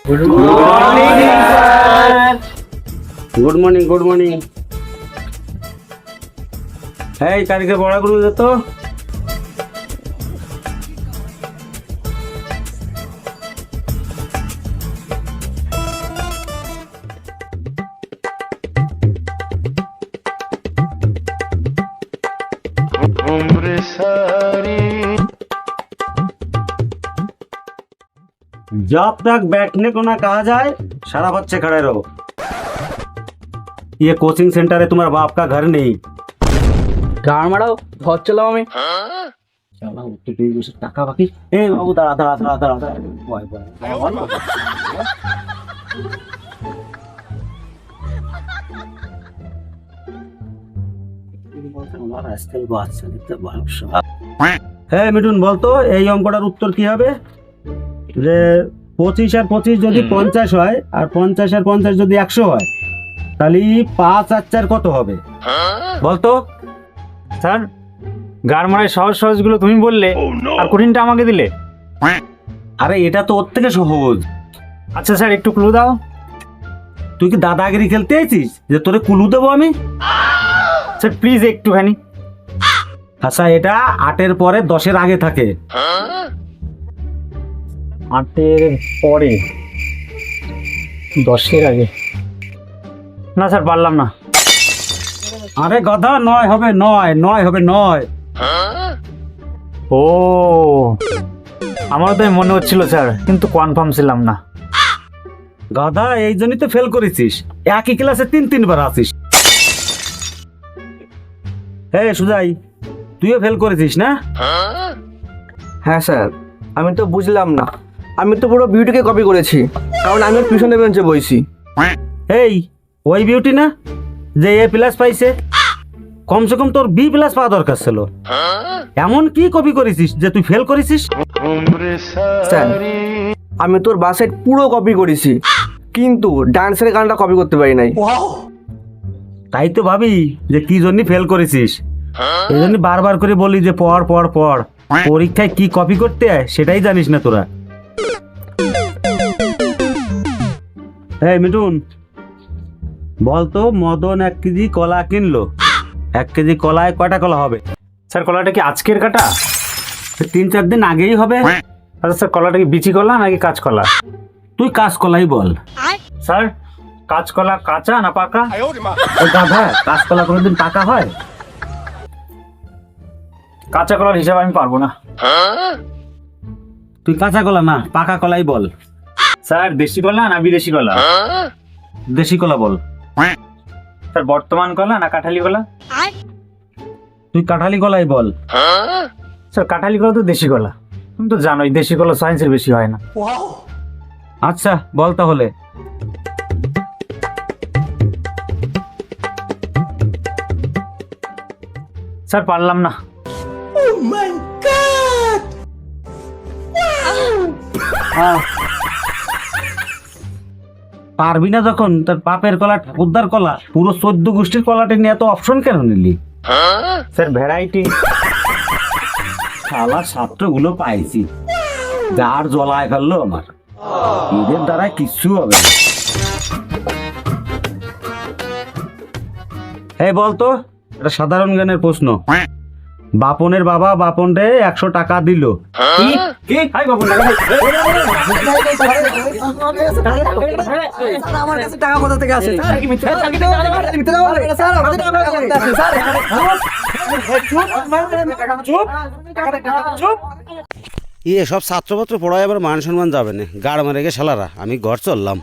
Good morning sir. Good morning good morning. এই তারিখে পড়াগুলো যেত। जब तक बैठने को ना कहा जाए सारा बच्चे खड़े रहो। ये कोचिंग सेंटर है, तुम्हारे बाप का घर नहीं। গান মারাও, ঘর চলাও আমি। চালাও একটু বেশি টাকা বাকি। এই বাবু দাঁড়া দাঁড়া দাঁড়া দাঁড়া দাঁড়া। ভয় ভয়। হ্যাঁ মিঠুন বলতো এই অঙ্কটার উত্তর কি হবে? যে 25 আর 25 যদি 50 হয় আর 50 আর 50 যদি 100 হয় তাহলে 5 আর 4 কত হবে বলতো? স্যার গান মারায় সহজ সহজগুলো তুমি বললে আর কঠিনটা আমাকে দিলে। আরে এটা তো ওর থেকে সহজ। আচ্ছা স্যার একটু ক্লু দাও। তুই কি দাদাগিরি খেলতে আছিস যে তোরে কুলু দেবো আমি? স্যার প্লিজ একটুখানি। আচ্ছা এটা 8-এর পরে 10-এর আগে থাকে। 8-এর পরে 10-এর আগে। না স্যার পারলাম না। আরে গাধা 9 হবে 9 হবে 9। ও আমারও তাই মনে হচ্ছিল স্যার, কিন্তু কনফার্ম ছিলাম না। গাধা এই জন্যই তো ফেল করেছিস, একই ক্লাসে 3 বার আসিস। এই সুজাই তুইও ফেল করেছিস না? হ্যাঁ স্যার, আমি তো বুঝলাম না। আমি তো পুরো বিউটিকে কপি করেছি, কারণ আমি পিছনে বেঞ্চে বইছি। এই ওই বিউটি না যে A+ পাইছে? কমসে কম তোর B+ পাওয়া দরকার ছিল। এমন কি কপি করেছিস যে তুই ফেল করেছিস? স্যার আমি তোর বাসেট পুরো কপি করেছি, কিন্তু ডান্সের গানটা কপি করতে পারি নাই। তাই তো ভাবি যে কি জন্য ফেল করেছিস। এই জন্য বারবার করে বলি যে পড় পড় পড়, পরীক্ষায় কি কপি করতে হয় সেটাই জানিস না তোরা। এই মিঠুন বলতো মদন 1 কেজি কলা কিনলো, 1 কেজি কলায় কয়টা কলা হবে? স্যার কলাটা কি আজকের কাটা? 3-4 দিন আগেই হবে। আচ্ছা স্যার কলাটা কি বিচি কলা নাকি কাঁচকলা? তুই কাঁচকলাই বল। স্যার কাঁচকলা কাঁচা না পাকা? ও গাধা, কাঁচকলা কোনোদিন পাকা হয়? কাঁচা কলার হিসাব আমি পারবো না। তুই কাঁচা কলা না পাকা কলাই বল। স্যার দেশি কলা না বিদেশি কলা? দেশি কলা বল। স্যার বর্তমান কলা না কাঁঠালি কলা? তুই কাঁঠালি কলাই বল। স্যার কাঁঠালি কলা তো দেশি কলা, তুমি তো জানোই দেশি কলা সায়েন্সের বেশি হয় না। আচ্ছা বল তাহলে। স্যার পারলাম না। পারবি না যখন তোর পাপের কলা ঠাকুরদার কলা পুরো 14 গোষ্ঠীর কলাটা নিয়ে এত অপশন কেন নিলি? Sir variety. শালা ছাত্রগুলো পাইছি যার জ্বলায় ফেললো আমার। এদের দ্বারা কিচ্ছু হবে না। এই বলতো এটা সাধারণ জ্ঞানের প্রশ্ন। বাপনের বাবা বাপনরে 100 টাকা দিল। কি? হাই বাপন টাকা। আমার কাছে টাকা কোথা থেকে আসে? ইয়ে সব ছাত্রপত্র পড়ায় আবার মান সম্মান যাবে না, গাড় মারে গে শালারা। আমি ঘর চললাম।